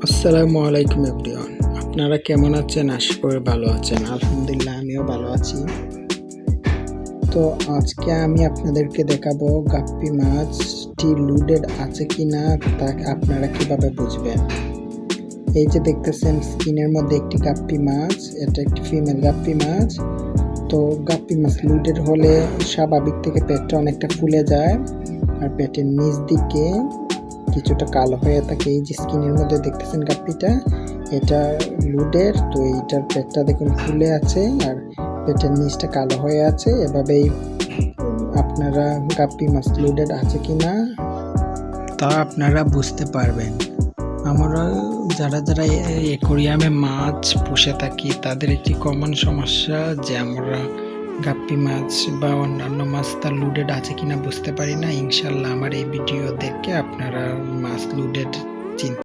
আসসালামু আলাইকুম এভরিওয়ান। আপনারা কেমন আছেন? আশা করি ভালো আছেন। আলহামদুলিল্লাহ আমিও ভালো আছি। তো আজকে আমি আপনাদেরকে দেখাবো গাপ্পি মাছটি লুডেড আছে কিনা তা আপনারা কিভাবে বুঝবেন। এই যে দেখতেছেন স্ক্রিনের মধ্যে একটি গাপ্পি মাছ, এটা একটি ফিমেল গাপ্পি মাছ। তো গাপ্পি মাছ লুডেড হলে স্বাভাবিক থেকে পেটটা অনেকটা ফুলে যায় আর পেটের নিচ দিকে কিছুটা কালো হয়ে থাকে। এই যে স্কিনের মধ্যে দেখতেছেন গাপ্পিটা, এটা লুডের। তো এইটার পেটটা দেখুন ফুলে আছে আর পেটের নিচটা কালো হয়ে আছে। এভাবেই আপনারা গাপ্পি মাছ লুডেড আছে কিনা তা আপনারা বুঝতে পারবেন। আমরা যারা যারা অ্যাকোয়ারিয়ামে মাছ পুষে থাকি তাদের একটি কমন সমস্যা যে আমরা গাপ্পি মাছ বা অন্যান্য মাছ তার লুডেড আছে কিনা বুঝতে পারি না। ইনশাল্লাহ আমার এই ভিডিও দেখে আপনারা মাছ লুডেড চিন্তা